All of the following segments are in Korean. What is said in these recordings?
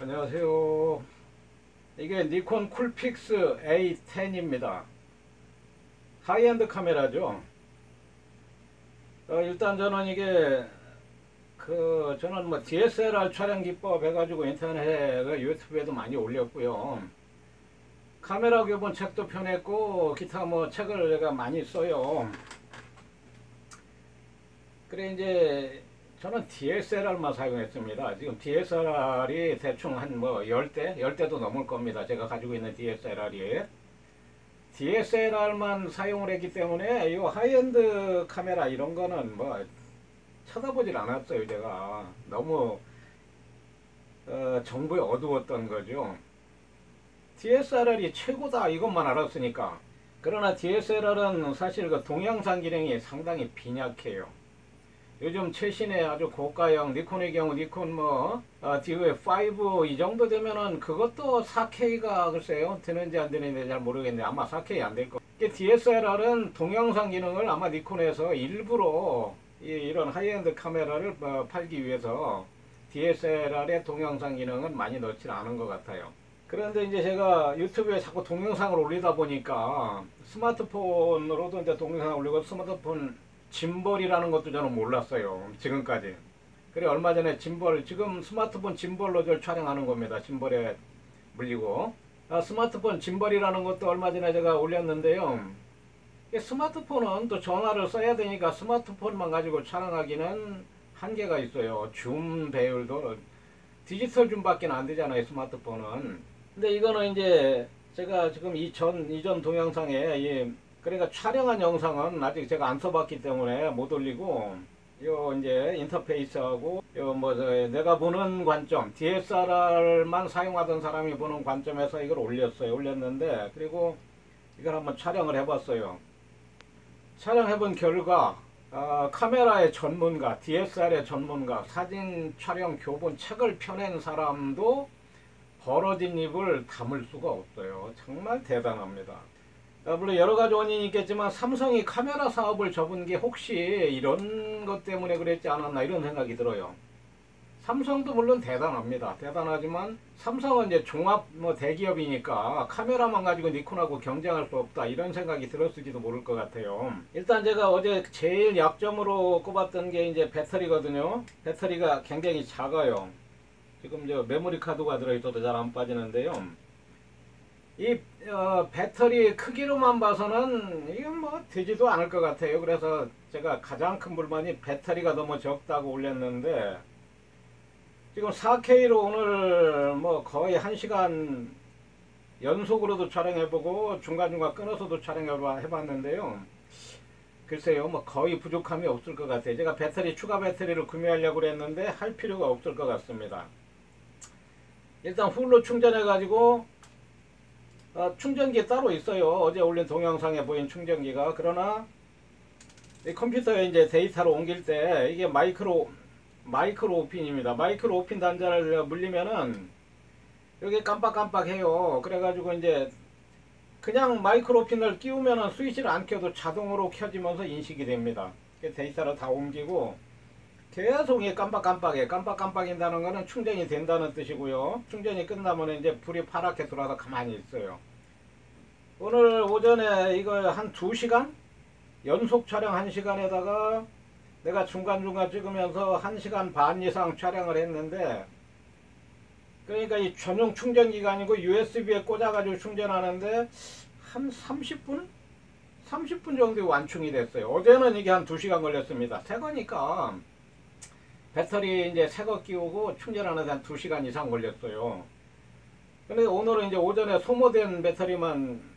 안녕하세요. 이게 니콘 쿨픽스 A10입니다. 하이엔드 카메라죠. 일단 저는 이게 저는 뭐 DSLR 촬영 기법 해가지고 인터넷에 유튜브에도 많이 올렸고요. 카메라 교본 책도 펴냈고 기타 뭐 책을 제가 많이 써요. 그래 이제 저는 DSLR만 사용했습니다. 지금 DSLR이 대충 한 뭐 10대도 넘을 겁니다. 제가 가지고 있는 DSLR이. DSLR만 사용을 했기 때문에 이 하이엔드 카메라 이런 거는 뭐 쳐다보질 않았어요. 제가 너무 정보에 어두웠던 거죠. DSLR이 최고다 이것만 알았으니까. 그러나 DSLR은 사실 그 동영상 기능이 상당히 빈약해요. 요즘 최신의 아주 고가형 니콘의 경우 니콘 DV5 이 정도 되면은 그것도 4K가 글쎄요 되는지 안 되는지 잘 모르겠는데 아마 4K 안 될 거. DSLR은 동영상 기능을 아마 니콘에서 일부러 이런 하이엔드 카메라를 팔기 위해서 DSLR의 동영상 기능은 많이 넣지 않은 것 같아요. 그런데 이제 제가 유튜브에 자꾸 동영상을 올리다 보니까 스마트폰으로도 이제 동영상을 올리고 스마트폰 짐벌이라는 것도 저는 몰랐어요. 지금까지. 그래 얼마 전에 짐벌 지금 스마트폰 짐벌로 저 촬영하는 겁니다. 짐벌에 물리고 스마트폰 짐벌이라는 것도 얼마 전에 제가 올렸는데요. 스마트폰은 또 전화를 써야 되니까 스마트폰만 가지고 촬영하기는 한계가 있어요. 줌 배율도 디지털 줌밖에 안 되잖아요. 스마트폰은. 근데 이거는 이제 제가 지금 이전 동영상에 그러니까 촬영한 영상은 아직 제가 안 써봤기 때문에 못 올리고 요 이제 인터페이스하고 내가 보는 관점 DSLR만 사용하던 사람이 보는 관점에서 이걸 올렸는데 그리고 이걸 한번 촬영을 해봤어요. 촬영해본 결과 카메라의 전문가, DSLR의 전문가, 사진 촬영 교본 책을 펴낸 사람도 벌어진 입을 다물 수가 없어요. 정말 대단합니다. 물론 여러가지 원인이 있겠지만 삼성이 카메라 사업을 접은 게 혹시 이런 것 때문에 그랬지 않았나 이런 생각이 들어요. 삼성도 물론 대단합니다. 대단하지만 삼성은 이제 종합 대기업이니까 카메라만 가지고 니콘하고 경쟁할 수 없다 이런 생각이 들었을지도 모를 것 같아요. 일단 제가 어제 제일 약점으로 꼽았던 게 이제 배터리거든요. 배터리가 굉장히 작아요. 지금 저 메모리 카드가 들어있어도 잘 안 빠지는데요. 이 배터리 크기로만 봐서는 이건 뭐 되지도 않을 것 같아요. 그래서 제가 가장 큰 불만이 배터리가 너무 적다고 올렸는데 지금 4K로 오늘 뭐 거의 1시간 연속으로도 촬영해보고 중간중간 끊어서도 촬영해봤는데요. 글쎄요 뭐 거의 부족함이 없을 것 같아요. 제가 추가 배터리를 구매하려고 그랬는데 할 필요가 없을 것 같습니다. 일단 풀로 충전해 가지고 충전기 따로 있어요. 어제 올린 동영상에 보인 충전기가. 그러나 이 컴퓨터에 이제 데이터를 옮길 때 이게 마이크로 오핀입니다. 마이크로 오핀 단자를 물리면은 여기 깜빡깜빡해요. 그래가지고 이제 그냥 마이크로 오핀을 끼우면은 스위치를 안 켜도 자동으로 켜지면서 인식이 됩니다. 데이터를 다 옮기고 계속 이게 깜빡깜빡인다는 거는 충전이 된다는 뜻이고요. 충전이 끝나면 이제 불이 파랗게 들어와서 가만히 있어요. 오늘 오전에 이거 한 2시간? 연속 촬영 1시간에다가 내가 중간중간 찍으면서 1시간 반 이상 촬영을 했는데 그러니까 이 전용 충전기가 아니고 USB에 꽂아가지고 충전하는데 한 30분? 30분 정도 완충이 됐어요. 어제는 이게 한 2시간 걸렸습니다. 새 거니까 배터리 이제 새 거 끼우고 충전하는데 한 2시간 이상 걸렸어요. 근데 오늘은 이제 오전에 소모된 배터리만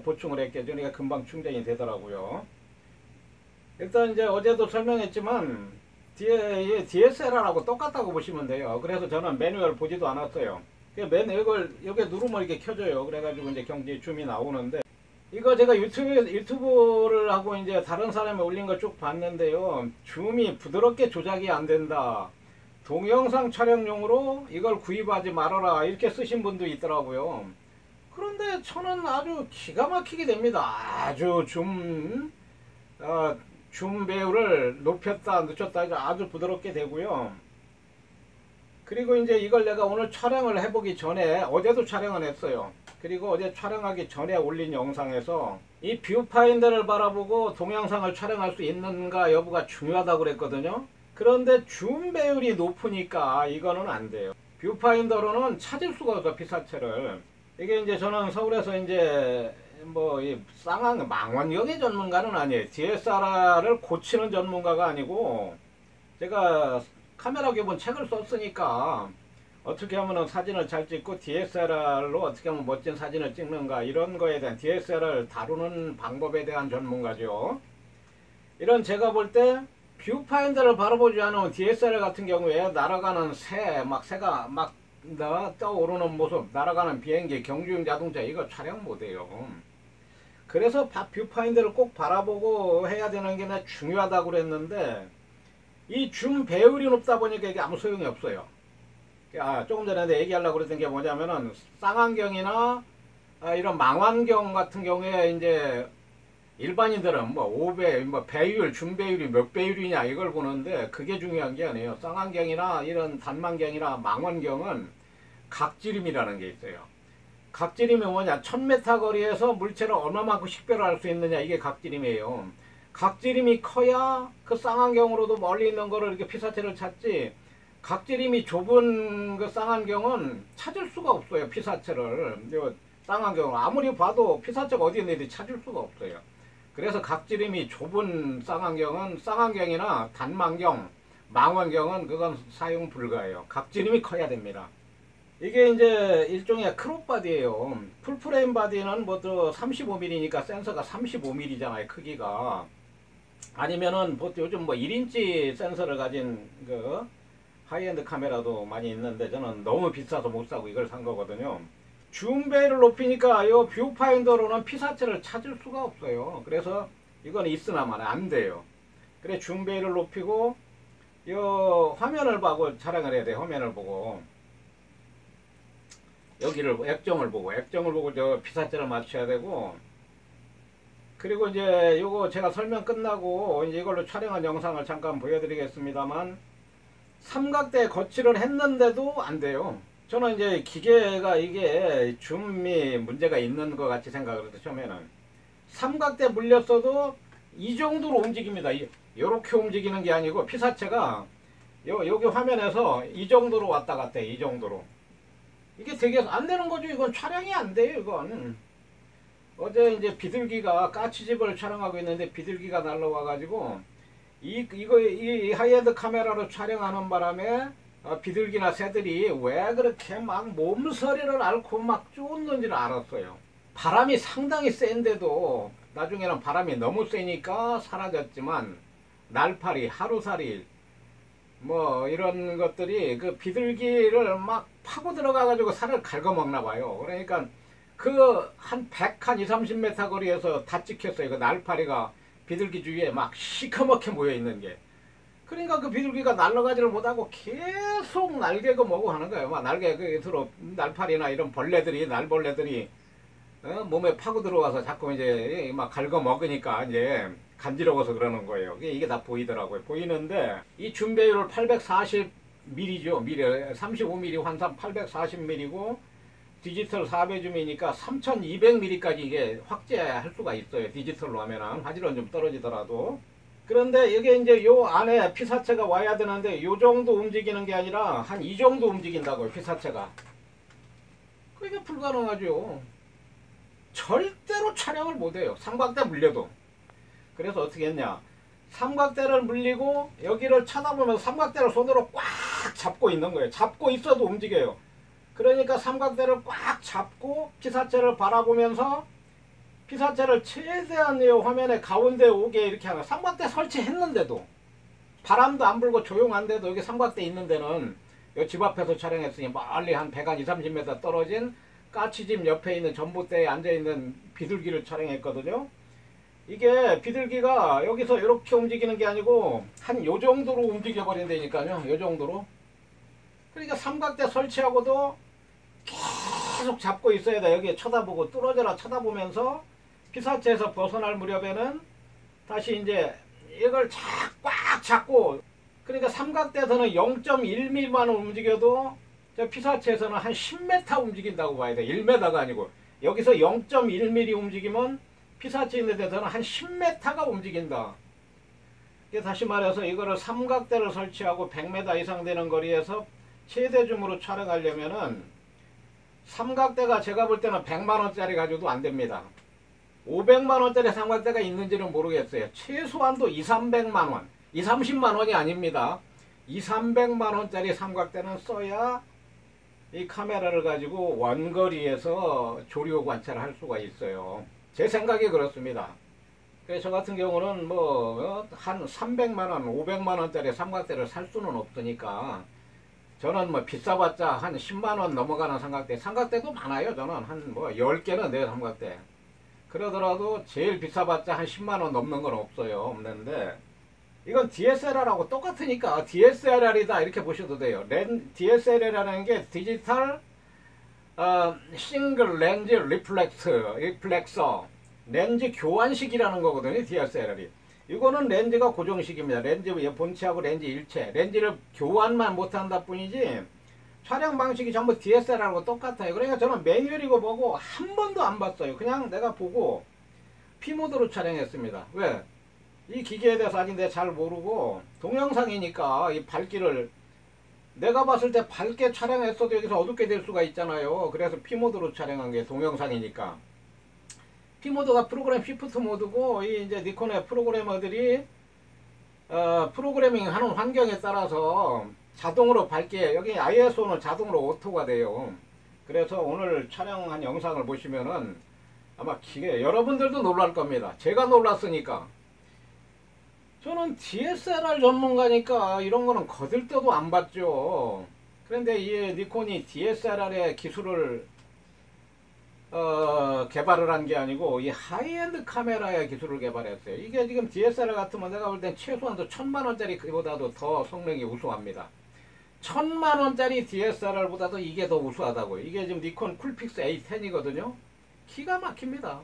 보충을 했겠죠. 그러니까 금방 충전이 되더라고요. 일단 이제 어제도 설명했지만 DSLR하고 똑같다고 보시면 돼요. 그래서 저는 매뉴얼 보지도 않았어요. 이걸 여기 누르면 이렇게 켜져요. 그래가지고 이제 경지 줌이 나오는데 이거 제가 유튜브를 하고 이제 다른 사람이 올린 거 쭉 봤는데요. 줌이 부드럽게 조작이 안 된다. 동영상 촬영용으로 이걸 구입하지 말아라. 이렇게 쓰신 분도 있더라고요. 그런데 저는 아주 기가 막히게 됩니다. 아주 줌 배율을 높였다 늦췄다 아주 부드럽게 되고요. 그리고 이제 이걸 내가 오늘 촬영을 해보기 전에 어제도 촬영을 했어요. 그리고 어제 촬영하기 전에 올린 영상에서 이 뷰파인더를 바라보고 동영상을 촬영할 수 있는가 여부가 중요하다고 그랬거든요. 그런데 줌 배율이 높으니까 이거는 안 돼요. 뷰파인더로는 찾을 수가 없어, 피사체를. 이게 이제 저는 서울에서 이제 뭐 이 쌍황 망원경의 전문가는 아니에요. DSLR을 고치는 전문가가 아니고 제가 카메라 교본 책을 썼으니까 어떻게 하면 사진을 잘 찍고 DSLR로 어떻게 하면 멋진 사진을 찍는가 이런 거에 대한 DSLR을 다루는 방법에 대한 전문가죠. 이런 제가 볼 때 뷰파인더를 바라보지 않은 DSLR 같은 경우에 날아가는 새가 막 떠오르는 모습, 날아가는 비행기, 경주용 자동차 이거 촬영 못해요. 그래서 뷰파인더를 꼭 바라보고 해야 되는 게 중요하다고 그랬는데 이 줌 배율이 높다 보니까 이게 아무 소용이 없어요. 조금 전에 얘기하려고 그랬던 게 뭐냐면은 쌍안경이나 이런 망원경 같은 경우에 이제 일반인들은 뭐 5배, 뭐 배율, 줌 배율이 몇 배율이냐 이걸 보는데 그게 중요한 게 아니에요. 쌍안경이나 이런 단망경이나 망원경은 각지름이라는 게 있어요. 각지름이 뭐냐? 1000m 거리에서 물체를 얼마만큼 식별을 할 수 있느냐 이게 각지름이에요. 각지름이 커야 그 쌍안경으로도 멀리 있는 거를 이렇게 피사체를 찾지, 각지름이 좁은 그 쌍안경은 찾을 수가 없어요. 피사체를 쌍안경은 아무리 봐도 피사체가 어디 있는지 찾을 수가 없어요. 그래서 각지름이 좁은 쌍안경은 쌍안경이나 단망경, 망원경은 그건 사용 불가해요. 각지름이 커야 됩니다. 이게 이제 일종의 크롭 바디예요. 풀프레임 바디는 뭐 35mm니까 센서가 35mm잖아요. 크기가. 아니면은 요즘 뭐 1인치 센서를 가진 그 하이엔드 카메라도 많이 있는데 저는 너무 비싸서 못 사고 이걸 산 거거든요. 줌 배율을 높이니까 이 뷰파인더로는 피사체를 찾을 수가 없어요. 그래서 이건 있으나만 안 돼요. 그래 줌 배율을 높이고 이 화면을 보고 촬영을 해야 돼. 화면을 보고 여기를 액정을 보고 저 피사체를 맞춰야 되고, 그리고 이제 요거 제가 설명 끝나고 이제 이걸로 촬영한 영상을 잠깐 보여드리겠습니다만 삼각대 거치를 했는데도 안 돼요. 저는 이제 기계가 이게 줌이 문제가 있는 것 같이 생각을 했어요. 처음에는 삼각대 물렸어도 이 정도로 움직입니다. 이렇게 움직이는 게 아니고 피사체가 여기 화면에서 이 정도로 왔다 갔다 해. 이 정도로. 이게 되게 안 되는 거죠. 이건 촬영이 안 돼요. 이건 어제 이제 비둘기가 까치집을 촬영하고 있는데 비둘기가 날라와 가지고 이 하이엔드 카메라로 촬영하는 바람에 비둘기나 새들이 왜 그렇게 막 몸서리를 앓고 막 쫓는지를 알았어요. 바람이 상당히 센데도 나중에는 바람이 너무 세니까 사라졌지만 날파리, 하루살이 뭐 이런 것들이 그 비둘기를 막 파고 들어가 가지고 살을 갉아먹나 봐요. 그러니까 그 한 2, 30m 거리에서 다 찍혔어요. 그 날파리가 비둘기 주위에 막 시커멓게 모여 있는 게. 그러니까 그 비둘기가 날아가지를 못하고 계속 날개고 뭐고 하는 거예요. 막 날개 끝으로 날파리나 이런 벌레들이, 날벌레들이 몸에 파고 들어와서 자꾸 이제 막 갉아먹으니까 이제 간지러워서 그러는 거예요. 이게 다 보이더라고요. 보이는데 이 줌 배율을 840mm죠. 35mm 환산 840mm고 디지털 4배 줌이니까 3200mm까지 이게 확대할 수가 있어요. 디지털로 하면은 화질은 좀 떨어지더라도. 그런데 이게 이제 요 안에 피사체가 와야 되는데 요 정도 움직이는 게 아니라 한 이 정도 움직인다고요. 피사체가. 그게 불가능하죠. 절대로 촬영을 못해요. 삼각대 물려도. 그래서 어떻게 했냐, 삼각대를 물리고 여기를 쳐다보면서 삼각대를 손으로 꽉 잡고 있는 거예요. 잡고 있어도 움직여요. 그러니까 삼각대를 꽉 잡고 피사체를 바라보면서 피사체를 최대한 화면의 가운데 오게 이렇게 하는, 삼각대 설치했는데도 바람도 안 불고 조용한데도 여기 삼각대 있는 데는 이 집 앞에서 촬영했으니 멀리 한 100, 30m 떨어진 까치집 옆에 있는 전봇대에 앉아있는 비둘기를 촬영했거든요. 이게 비둘기가 여기서 이렇게 움직이는 게 아니고 한 요 정도로 움직여 버린다니까요. 요 정도로. 그러니까 삼각대 설치하고도 계속 잡고 있어야 돼. 여기에 쳐다보고 뚫어져라 쳐다보면서 피사체에서 벗어날 무렵에는 다시 이제 이걸 꽉 잡고 그러니까 삼각대에서는 0.1mm만 움직여도 저 피사체에서는 한 10m 움직인다고 봐야 돼. 1m가 아니고. 여기서 0.1mm 움직이면 피사체 있는 데서는 한 10m가 움직인다. 다시 말해서 이거를 삼각대를 설치하고 100m 이상 되는 거리에서 최대 줌으로 촬영하려면은 삼각대가 제가 볼 때는 100만원짜리 가지고도 안 됩니다. 500만원짜리 삼각대가 있는지는 모르겠어요. 최소한도 2, 300만원, 2, 30만원이 아닙니다. 2, 300만원짜리 삼각대는 써야 이 카메라를 가지고 원거리에서 조류 관찰을 할 수가 있어요. 제 생각이 그렇습니다. 그래서 저 같은 경우는 뭐 한 300만원, 500만원짜리 삼각대를 살 수는 없으니까 저는 뭐 비싸봤자 한 10만원 넘어가는 삼각대도 많아요. 저는 한 뭐 10개는 내 삼각대. 그러더라도 제일 비싸봤자 한 10만원 넘는 건 없는데 이건 DSLR하고 똑같으니까 DSLR이다 이렇게 보셔도 돼요. DSLR이라는 게 디지털 싱글 렌즈 리플렉서 렌즈 교환식이라는 거거든요. DSLR이. 이거는 렌즈가 고정식입니다. 렌즈 본체하고 렌즈 일체. 렌즈를 교환만 못한다 뿐이지 촬영 방식이 전부 DSLR하고 똑같아요. 그러니까 저는 매뉴얼이고 뭐고 한 번도 안 봤어요. 그냥 내가 보고 P모드로 촬영했습니다. 왜? 이 기계에 대해서 아직 내가 잘 모르고 동영상이니까 이 밝기를 내가 봤을 때 밝게 촬영했어도 여기서 어둡게 될 수가 있잖아요. 그래서 P모드로 촬영한 게 동영상이니까. P모드가 프로그램 시프트 모드고 이 이제 니콘의 프로그래머들이 프로그래밍 하는 환경에 따라서 자동으로 밝게 여기 ISO는 자동으로 오토가 돼요. 그래서 오늘 촬영한 영상을 보시면은 아마 여러분들도 놀랄 겁니다. 제가 놀랐으니까. 저는 DSLR 전문가니까 이런 거는 거들떠도 안 봤죠. 그런데 이 니콘이 DSLR의 기술을 개발을 한 게 아니고 이 하이엔드 카메라의 기술을 개발했어요. 이게 지금 DSLR 같으면 내가 볼 땐 최소한도 1000만원짜리 그보다도 더 성능이 우수합니다. 1000만원짜리 DSLR보다도 이게 더 우수하다고요. 이게 지금 니콘 쿨픽스 A10이거든요. 기가 막힙니다.